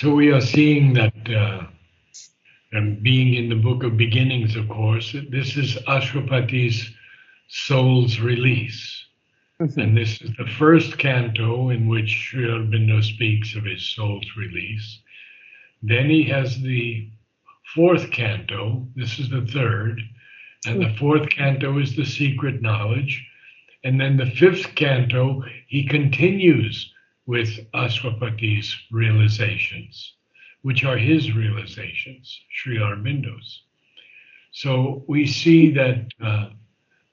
So we are seeing that, and being in the book of beginnings, of course, this is Ashwapati's soul's release. Mhm. And this is the first canto in which Sri Aurobindo speaks of his soul's release. Then he has the fourth canto. This is the third. And the fourth canto is the secret knowledge. And then the fifth canto, he continues with Aswapati's realizations, which are his realizations, Sri Aurobindo's. So we see that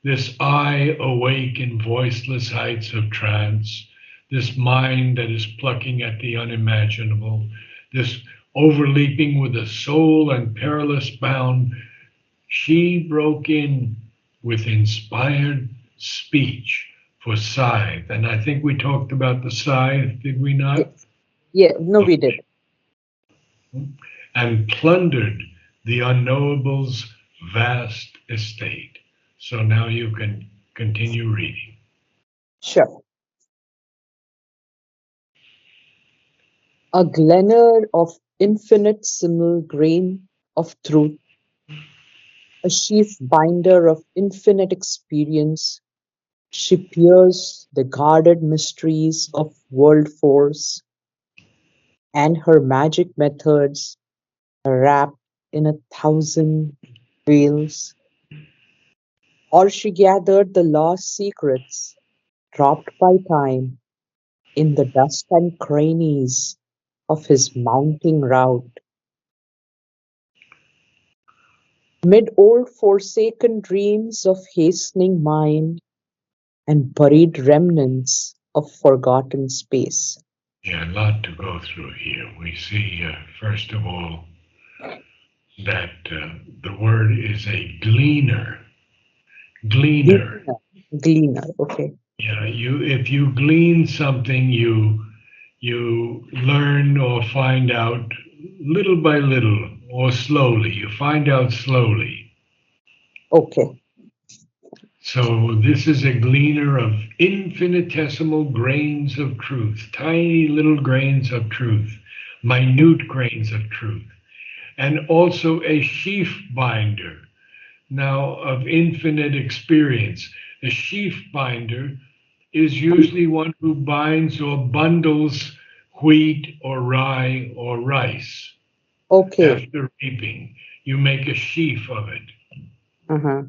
this I awake in voiceless heights of trance, this mind that is plucking at the unimaginable, this overleaping with a soul and perilous bound, she broke in with inspired speech for scythe. And I think we talked about the scythe, did we not? Yes. Yeah, no, we did. And plundered the unknowable's vast estate. So now you can continue reading. Sure. A gleaner of infinitesimal grain of truth, a sheaf binder of infinite experience, she peers the guarded mysteries of world force, and her magic methods are wrapped in a thousand veils. Or she gathered the lost secrets dropped by time in the dust and crannies of his mounting route. Mid old forsaken dreams of hastening mind and buried remnants of forgotten space. Yeah, a lot to go through here. We see, first of all, that the word is a gleaner. Gleaner. Gleaner, gleaner, okay. Yeah, you if you glean something, you learn or find out little by little or slowly. You find out slowly. Okay. So this is a gleaner of infinitesimal grains of truth, tiny little grains of truth, minute grains of truth, and also a sheaf binder, now of infinite experience. A sheaf binder is usually one who binds or bundles wheat or rye or rice. Okay. After reaping, you make a sheaf of it. Uh-huh.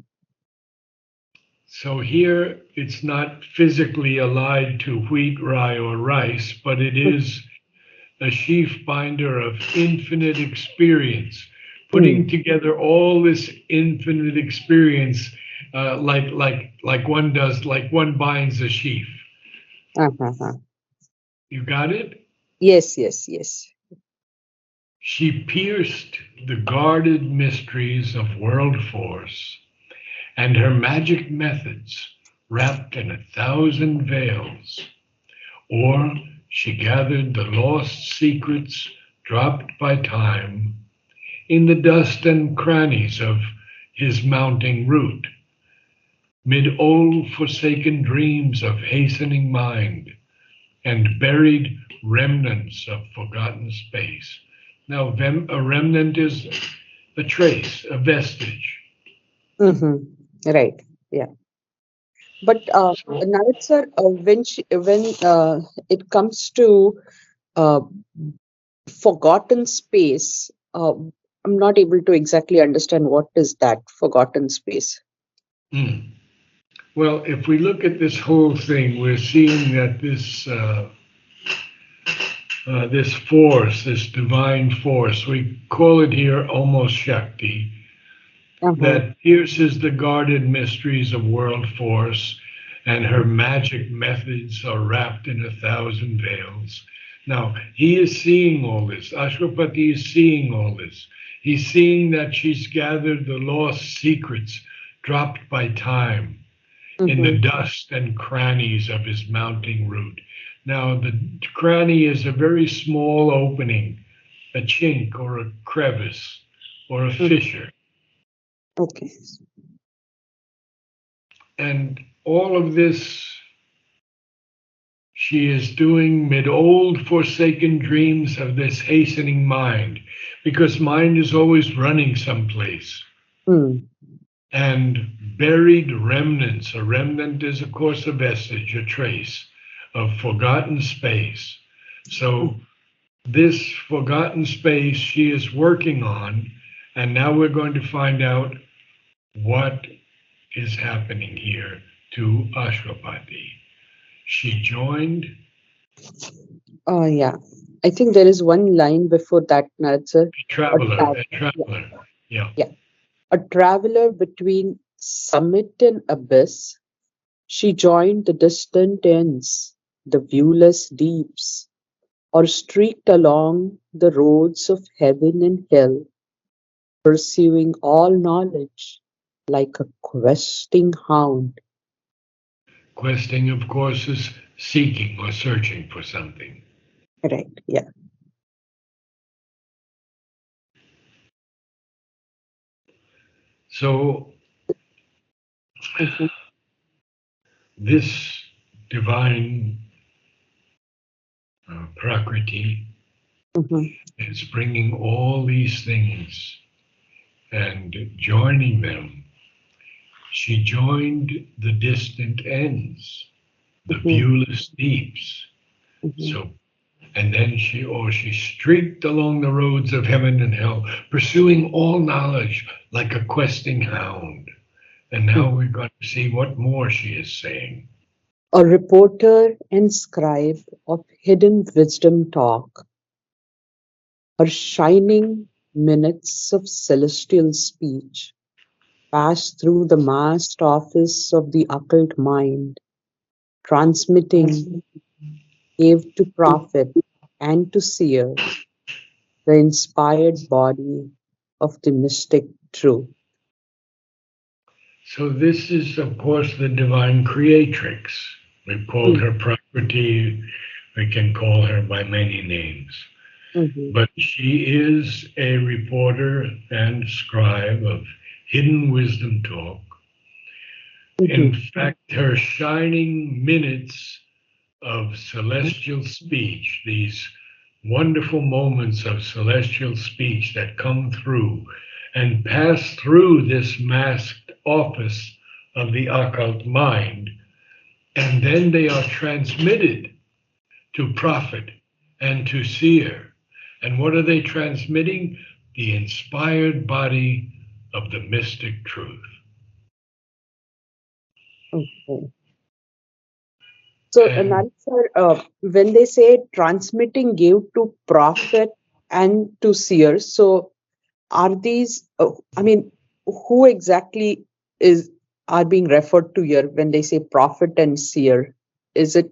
So here it's not physically allied to wheat, rye, or rice, but it is a sheaf binder of infinite experience, putting Mm. together all this infinite experience, like one does, like one binds a sheaf. Uh-huh. You got it? Yes, yes, yes. She pierced the guarded mysteries of world force and her magic methods wrapped in 1,000 veils. Or she gathered the lost secrets dropped by time in the dust and crannies of his mounting route, mid old forsaken dreams of hastening mind and buried remnants of forgotten space. Now, a remnant is a trace, a vestige. Mm-hmm. Right. Yeah. But So, Narad sir, when it comes to uh, forgotten space, I'm not able to exactly understand what is that forgotten space. mm. Well, if we look at this whole thing, we're seeing that this force, this divine force, we call it here almost Shakti, Uh-huh. that pierces the guarded mysteries of world force, and her magic methods are wrapped in 1,000 veils. Now, he is seeing all this. Ashwapati is seeing all this. He's seeing that she's gathered the lost secrets dropped by time in the Mm-hmm. dust and crannies of his mounting route. Now, the cranny is a very small opening, a chink or a crevice or a Mm. fissure. Okay. And all of this she is doing mid old forsaken dreams of this hastening mind, because mind is always running someplace. Mm. And buried remnants, a remnant is, of course, a vestige, a trace of forgotten space. So this forgotten space she is working on, and now we're going to find out what is happening here to Ashwapati. She joined Yeah. I think there is one line before that, Narad sir. a traveler, a Yeah, traveler. Yeah. yeah. A traveler between summit and abyss, she joined the distant ends, the viewless deeps, or streaked along the roads of heaven and hell, pursuing all knowledge like a questing hound. Questing, of course, is seeking or searching for something. Right, yeah. So Mhm, this divine Prakriti mhm, is bringing all these things and joining them. She joined the distant ends, the mhm, viewless deeps. mhm. So, and then she streaked along the roads of heaven and hell, pursuing all knowledge like a questing hound. And now we're going to see what more she is saying. A reporter and scribe of hidden wisdom talk, her shining minutes of celestial speech pass through the masked office of the occult mind, transmitting, gave to prophet and to seer, the inspired body of the mystic truth. So this is, of course, the divine creatrix. We've called Mm, her Prakriti. We can call her by many names. mhm, But she is a reporter and scribe of hidden wisdom talk. In mhm, fact, her shining minutes of celestial speech, these wonderful moments of celestial speech that come through and pass through this masked office of the occult mind, and then they are transmitted to prophet and to seer. And what are they transmitting? The inspired body of the mystic truth. okay. So, And Narad sir, when they say transmitting gave to prophet and to seer, so are these, I mean, who exactly is are being referred to here when they say prophet and seer? Is it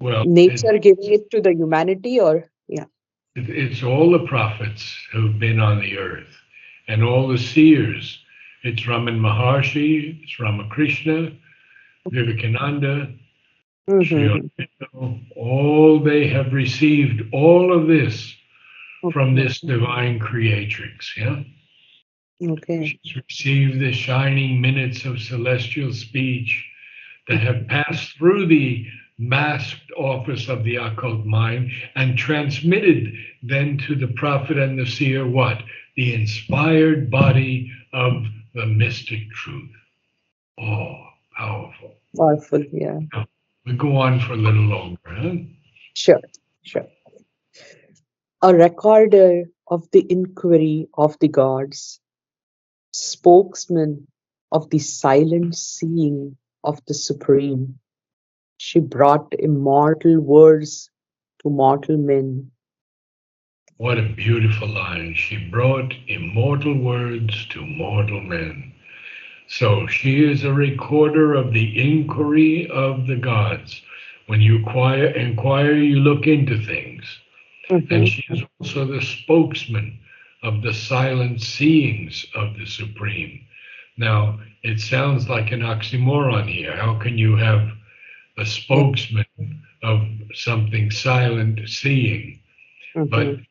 well, nature giving it to the humanity, or yeah? it's all the prophets who've been on the earth and all the seers. It's Raman Maharshi, it's Ramakrishna, Vivekananda, Sri Mm-hmm. Aurobindo. All they have received all of this from Okay. this divine creatrix. Yeah. Okay. She's received the shining minutes of celestial speech that have passed through the masked office of the occult mind and transmitted then to the prophet and the seer what? The inspired body of the mystic truth. Oh, powerful. Powerful. Yeah. Now, we go on for a little longer, huh? Sure. Sure. A recorder of the inquiry of the gods, spokesman of the silent seeing of the Supreme, she brought immortal words to mortal men. What a beautiful line. She brought immortal words to mortal men. So she is a recorder of the inquiry of the gods. When you inquire, you look into things. And Mhm. she is also the spokesman of the silent seeings of the Supreme. Now, it sounds like an oxymoron here. How can you have a Yeah. spokesman of something silent seeing? But Mhm.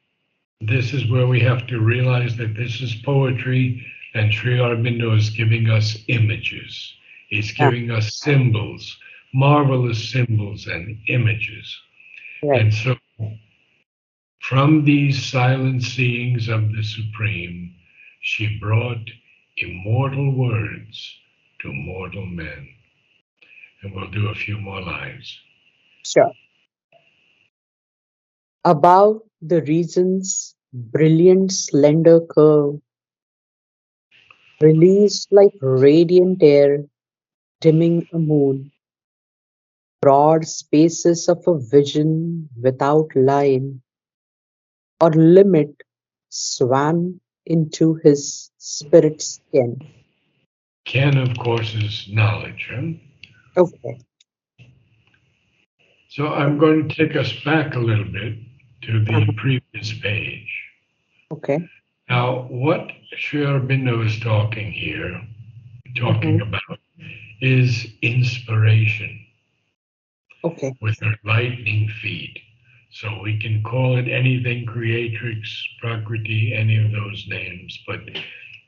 this is where we have to realize that this is poetry, and Sri Aurobindo is giving us images. He's Yeah. giving us symbols, marvelous symbols and images. Right. And so, from these silent seeings of the Supreme, she brought immortal words to mortal men. And we'll do a few more lines. Sure. Above the reason's brilliant slender curve, released like radiant air dimming a moon, broad spaces of a vision without line or limit swam into his spirit's skin. Ken, of course, is knowledge. Huh? Okay. So I'm going to take us back a little bit to the Uh-huh. previous page. Okay. Now, what Sri Aurobindo is talking Mhm. about, is inspiration Okay. with her lightning feet. So we can call it anything, creatrix, prakriti, any of those names, but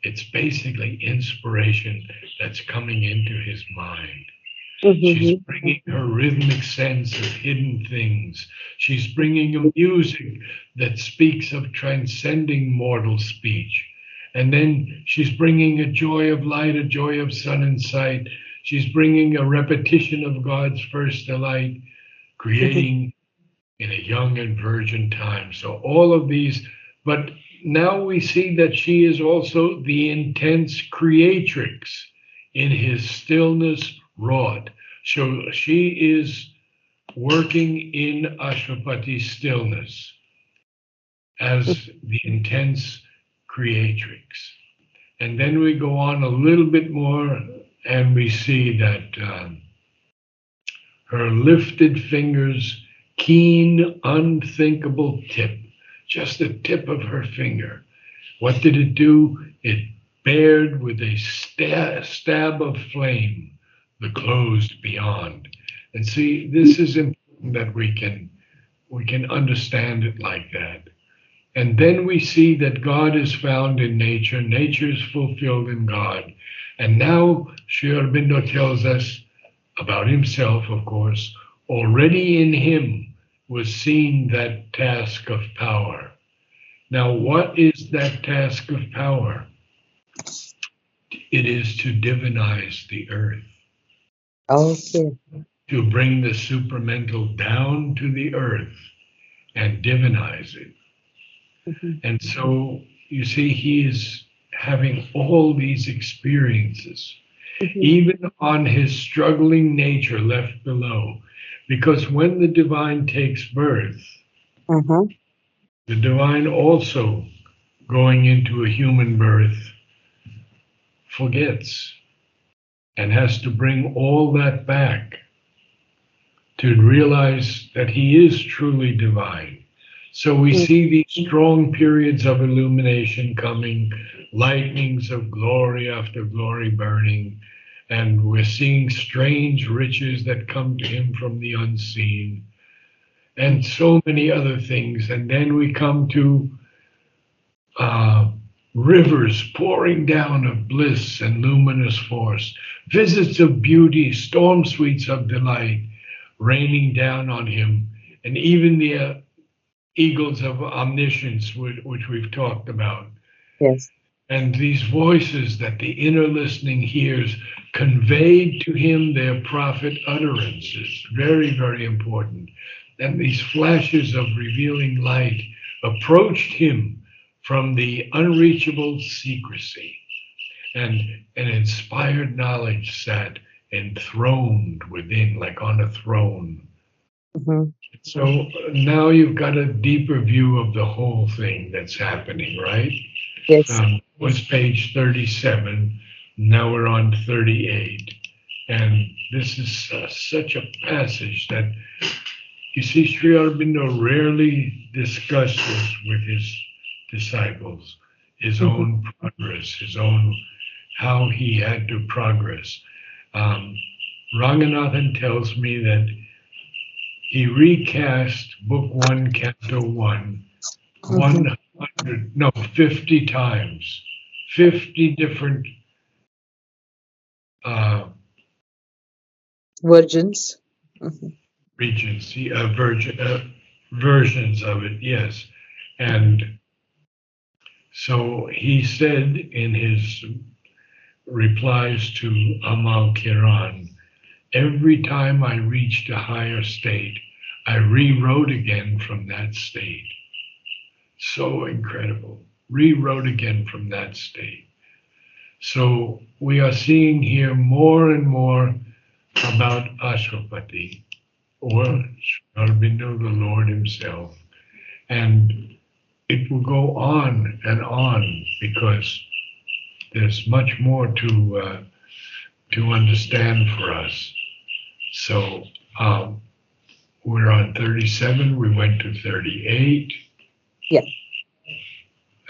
it's basically inspiration that's coming into his mind. She's Mhm. bringing her rhythmic sense of hidden things. She's bringing a music that speaks of transcending mortal speech. And then she's bringing a joy of light, a joy of sun and sight. She's bringing a repetition of God's first delight, Mhm. creating in a young and virgin time. So all of these, but now we see that she is also the intense creatrix in his stillness wrought. So she is working in Ashwapati stillness as the intense creatrix. And then we go on a little bit more and we see that her lifted fingers, keen, unthinkable tip, just the tip of her finger. What did it do? It bared with a stab of flame the closed beyond. And see, this is important that we can understand it like that. And then we see that God is found in nature, nature is fulfilled in God. And now Sri Aurobindo tells us about himself, of course, already in him was seen that task of power. Now, what is that task of power? It is to divinize the earth, Okay. to bring the supramental down to the earth and divinize it. Mhm. And so you see, he is having all these experiences, Mhm. even on his struggling nature left below. Because when the divine takes birth, Uh-huh. the divine also going into a human birth forgets and has to bring all that back to realize that he is truly divine. So we Mm. see these strong periods of illumination coming, lightnings of glory after glory burning, and we're seeing strange riches that come to him from the unseen, and so many other things. And then we come to uh, rivers pouring down of bliss and luminous force, visits of beauty, storm sweets of delight raining down on him, and even the eagles of omniscience, which we've talked about. Yes. And these voices that the inner listening hears conveyed to him their prophet utterances. Very, very important. And these flashes of revealing light approached him from the unreachable secrecy. And an inspired knowledge sat enthroned within, like on a throne. Mhm. So now you've got a deeper view of the whole thing that's happening, right? Yes. Was page 37. Now we're on 38. And this is such a passage that you see, Sri Aurobindo rarely discusses with his disciples his Mhm. own progress, his own, how he had to progress. Um, Ranganathan tells me that he recast Book 1, Canto 1, Mhm. 100, no, 50 times, 50 different uh, Virgins. Mhm. Regency, versions of it, yes. And so he said in his replies to Amal Kiran, every time I reached a higher state, I rewrote again from that state. So incredible. Rewrote again from that state. So we are seeing here more and more about Ashwapati or Aurobindo, the Lord himself. And it will go on and on because there's much more to understand for us. So we're on 37. We went to 38, Yeah.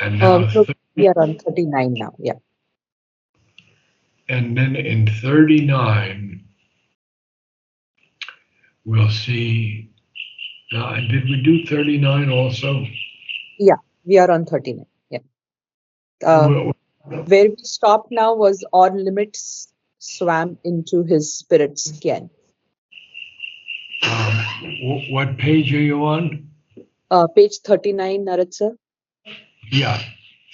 and now No, we are on 39 now. Yeah. and then in 39 we'll see. Now, did we do 39 also? Yeah. We are on 39. Yeah. Well, Where we stopped now was all limits swam into his spirit's skin. what page are you on? Page 39, Narad sir. Yeah,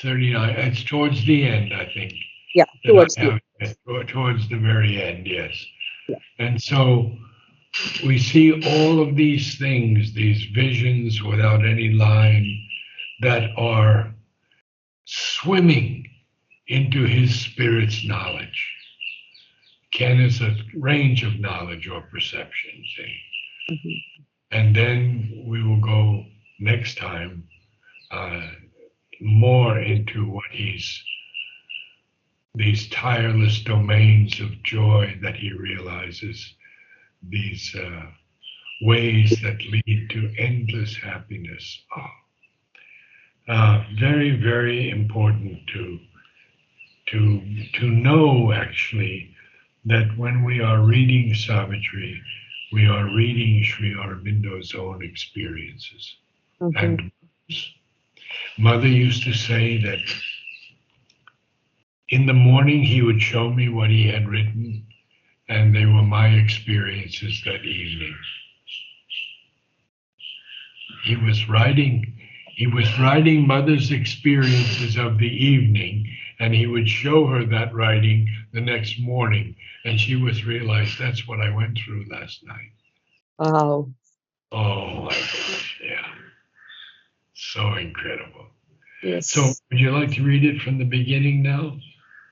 39. It's towards the end, I think. Yeah, That towards I the have it towards the very end, yes. yeah. And so we see all of these things, these visions without any line that are swimming into his spirit's knowledge. Ken is a range of knowledge or perception, see? Mhm. And then we will go next time more into what he's these tireless domains of joy that he realizes, these ways that lead to endless happiness. Very, very important to know actually that when we are reading Savitri, we are reading Sri Aurobindo's own experiences. Mhm. And Mother used to say that in the morning he would show me what he had written, and they were my experiences that evening. He was writing he was writing Mother's experiences of the evening, and he would show her that writing the next morning, and she would realize that's what I went through last night. Wow. Oh my gosh, yeah. So incredible. So Yes. would you like to read it from the beginning now?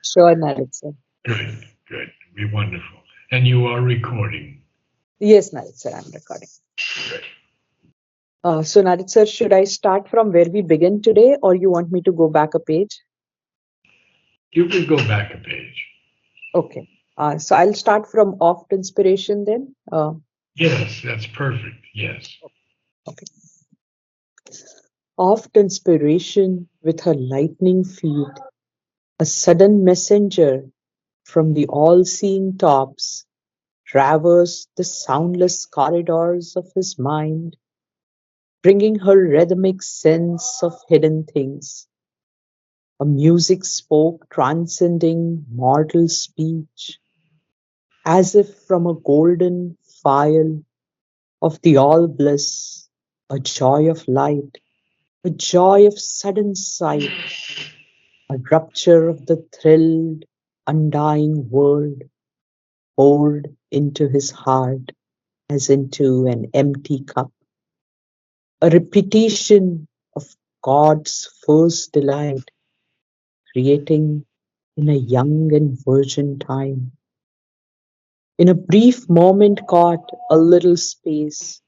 Sure, Narad sir. Good, good. Be wonderful. And you are recording. Yes, Narad sir, I'm recording. Good. So, Narad sir, should I start from where we begin today, or you want me to go back a page? You could go back a page. Okay. So I'll start from oft inspiration then. Yes, that's perfect. Yes. Okay. Oft inspiration with her lightning feet, a sudden messenger from the all-seeing tops, traversed the soundless corridors of his mind, bringing her rhythmic sense of hidden things. A music spoke transcending mortal speech, as if from a golden phial of the all bliss, a joy of light, a joy of sudden sight, a rupture of the thrilled, undying world poured into his heart as into an empty cup, a repetition of God's first delight, creating in a young and virgin time. In a brief moment caught a little space,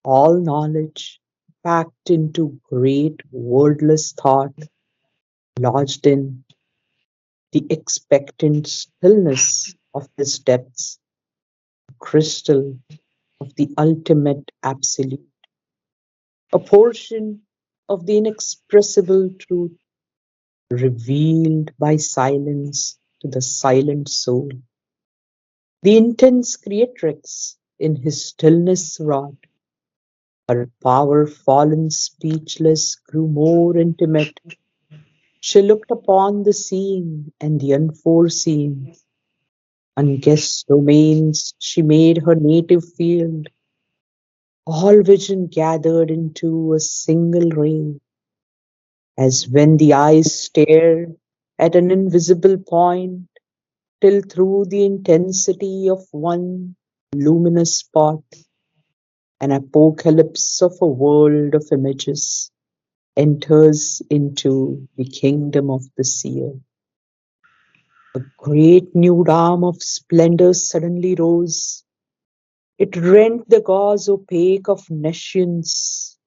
all knowledge packed into great wordless thought, lodged in the expectant stillness of his depths, crystal of the ultimate absolute, a portion of the inexpressible truth revealed by silence to the silent soul. The intense creatrix in his stillness wrought, her power fallen speechless grew more intimate. She looked upon the seeing and the unforeseen, Unguessed domains she made her native field, all vision gathered into a single ray, as when the eyes stare at an invisible point, till through the intensity of one luminous spot, an apocalypse of a world of images enters into the kingdom of the seer. A great new arm of splendor suddenly rose. It rent the gauze opaque of nescience.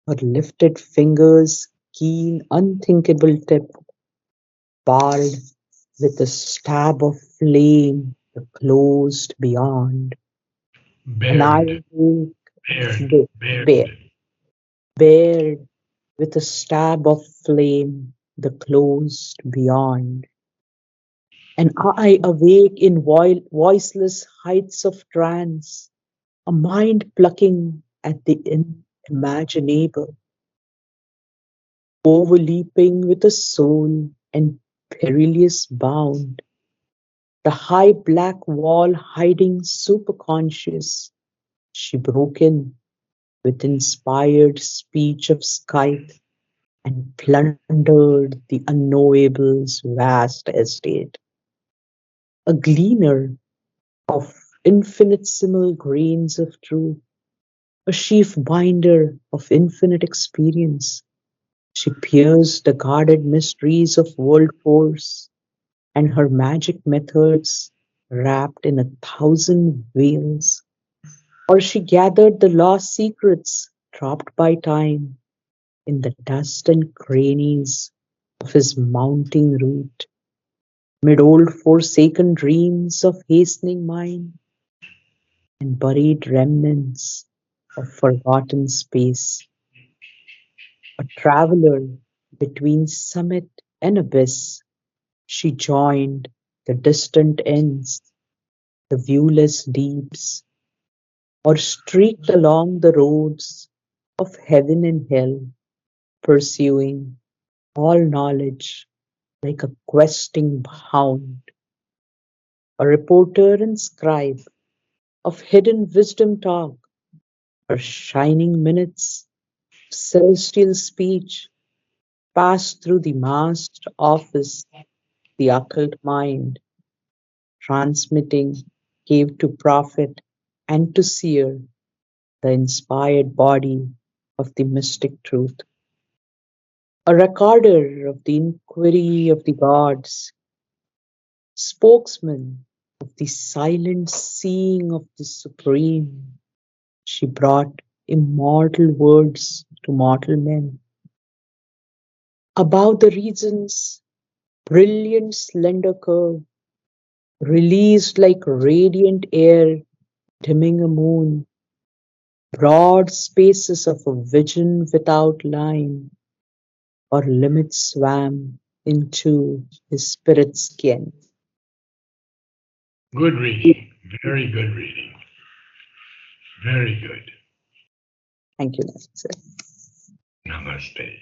Her lifted fingers, keen, unthinkable tip, barred with a stab of flame the closed beyond. An Bared, iron wake, bared, ba- bare, bared. bared with a stab of flame the closed beyond. And I awake in voiceless heights of trance, a mind plucking at the unimaginable, overleaping with a soul and perilous bound, the high black wall hiding superconscious, she broke in with inspired speech of scythe and plundered the unknowable's vast estate. A gleaner of infinitesimal grains of truth, a sheaf binder of infinite experience, she pierced the guarded mysteries of world force and her magic methods wrapped in a thousand veils, or she gathered the lost secrets dropped by time in the dust and crannies of his mounting route, mid old forsaken dreams of hastening mind and buried remnants of forgotten space, a traveler between summit and abyss. She joined the distant ends, the viewless deeps, or streaked along the roads of heaven and hell, pursuing all knowledge like a questing hound, a reporter and scribe of hidden wisdom talk, her shining minutes of celestial speech pass through the masked office, the occult mind, transmitting gave to prophet and to seer the inspired body of the mystic truth. A recorder of the inquiry of the gods, spokesman of the silent seeing of the supreme, she brought immortal words to mortal men. Above the region's brilliant slender curve, released like radiant air dimming a moon, broad spaces of a vision without line or limit swam into his spirit's skin. Good reading. Very good reading. Very good. Thank you, sir. Namaste.